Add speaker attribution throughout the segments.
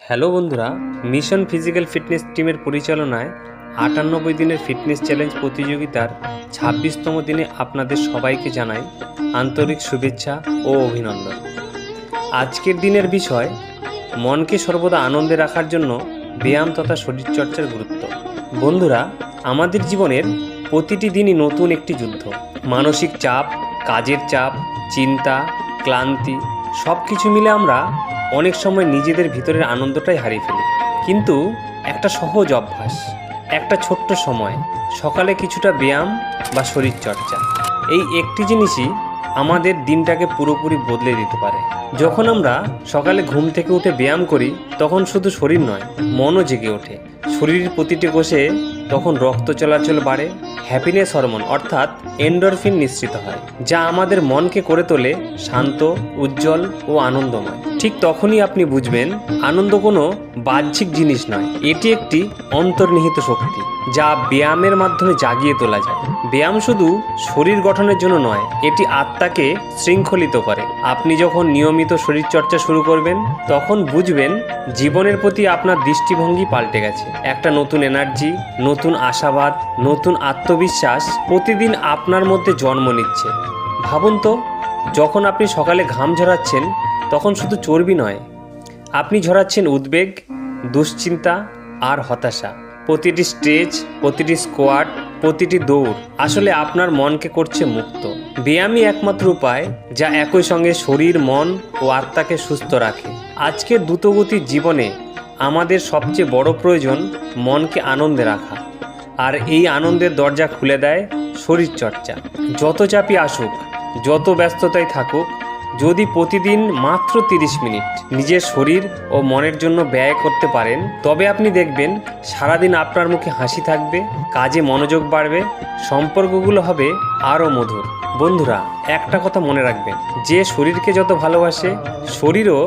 Speaker 1: Hello বন্ধুরা, mission physical fitness টিমের পরিচালনায় 98 দিনের ফিটনেস চ্যালেঞ্জ প্রতিযোগিতার 26তম দিনে আপনাদের সবাইকে জানাই আন্তরিক শুভেচ্ছা ও অভিনন্দন। আজকের দিনের বিষয় মনকে সর্বদা আনন্দে রাখার জন্য ব্যায়াম তথা শরীরচর্চার গুরুত্ব। বন্ধুরা, আমাদের জীবনের প্রতিটি দিনই নতুন একটি যুদ্ধ। মানসিক চাপ, কাজের চাপ, চিন্তা, ক্লান্তি সব কিছু মিলে আমরা অনেক সময় নিজেদের ভিতরের আনন্দটাই হারিয়ে ফেলি। কিন্তু একটা সহজ অভ্যাস, একটা ছোট্ট সময়, সকালে কিছুটা ব্যায়াম বা শরীরচর্চা, এই একটি জিনিসই আমাদের দিনটাকে পুরোপুরি বদলে দিতে পারে। যখন আমরা সকালে ঘুম থেকে উঠে ব্যায়াম করি, তখন শুধু শরীর নয়, মনও জেগে ওঠে। শরীরের প্রতিটি কোষে তখন রক্ত চলাচল বাড়ে, হ্যাপিনেস হরমোন অর্থাৎ এন্ডরফিন নিঃসৃত হয়, যা আমাদের মনকে করে তোলে শান্ত, উজ্জ্বল ও আনন্দময়। ঠিক তখনই আপনি বুঝবেন আনন্দ কোনো বাহ্যিক জিনিস নয়, এটি একটি অন্তর্নিহিত শক্তি যা ব্যায়ামের মাধ্যমে জাগিয়ে তোলা যায়। ব্যায়াম শুধু শরীর গঠনের জন্য নয়, এটি আত্মাকে শৃঙ্খলিত করে। আপনি যখন নিয়মিত শরীরচর্চা শুরু করবেন, তখন বুঝবেন জীবনের প্রতি আপনার দৃষ্টিভঙ্গি পাল্টে গেছে। একটা নতুন এনার্জি, নতুন আশাবাদ, নতুন আত্মবিশ্বাস প্রতিদিন আপনার মধ্যে জন্ম নিচ্ছে। ভাবুন তো, যখন আপনি সকালে ঘাম ঝরাচ্ছেন, তখন শুধু চর্বি নয়, আপনি ঝরাচ্ছেন উদ্বেগ, দুশ্চিন্তা আর হতাশা। প্রতিটি স্ট্রেচ, প্রতিটি স্কোয়াট, প্রতিটি দৌড় আসলে আপনার মনকে করছে মুক্ত। ব্যায়ামই একমাত্র উপায় যা একই সঙ্গে শরীর, মন ও আত্মাকে সুস্থ রাখে। আজকের দ্রুতগতির জীবনে আমাদের সবচেয়ে বড় প্রয়োজন মনকে আনন্দে রাখা, আর এই আনন্দের দরজা খুলে দেয় শরীরচর্চা। যত চাপই আসুক, যত ব্যস্ততায় থাকুক, যদি প্রতিদিন মাত্র 30 মিনিট নিজের শরীর ও মনের জন্য ব্যয় করতে পারেন, তবে আপনি দেখবেন সারাদিন আপনার মুখে হাসি থাকবে, কাজে মনোযোগ বাড়বে, সম্পর্কগুলো হবে আরও মধুর। বন্ধুরা, একটা কথা মনে রাখবেন, যে শরীরকে যত ভালোবাসে, শরীরও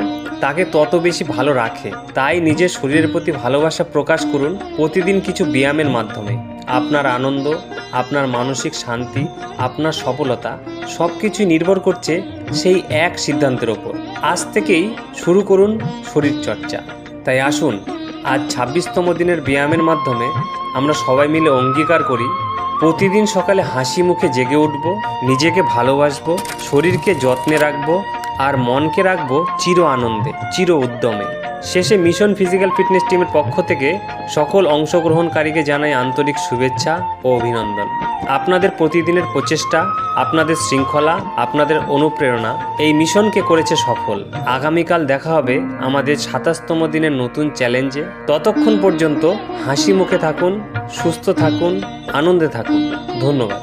Speaker 1: তাকে তত বেশি ভালো রাখে। তাই নিজের শরীরের প্রতি ভালোবাসা প্রকাশ করুন প্রতিদিন কিছু ব্যায়ামের মাধ্যমে। আপনার আনন্দ, আপনার মানসিক শান্তি, আপনার সফলতা সব কিছুই নির্ভর করছে সেই এক সিদ্ধান্তের ওপর। আজ থেকেই শুরু করুন শরীরচর্চা। তাই আসুন, আজ 26তম দিনের ব্যায়ামের মাধ্যমে আমরা সবাই মিলে অঙ্গীকার করি, প্রতিদিন সকালে হাসি মুখে জেগে উঠব, নিজেকে ভালোবাসবো, শরীরকে যত্নে রাখবো আর মনকে রাখবো চির আনন্দে, চির উদ্যমে। শেষে মিশন ফিজিক্যাল ফিটনেস টিমের পক্ষ থেকে সকল অংশগ্রহণকারীকে জানাই আন্তরিক শুভেচ্ছা ও অভিনন্দন। আপনাদের প্রতিদিনের প্রচেষ্টা, আপনাদের শৃঙ্খলা, আপনাদের অনুপ্রেরণা এই মিশনকে করেছে সফল। আগামীকাল দেখা হবে আমাদের 27তম দিনের নতুন চ্যালেঞ্জে। ততক্ষণ পর্যন্ত হাসি মুখে থাকুন, সুস্থ থাকুন, আনন্দে থাকুন। ধন্যবাদ।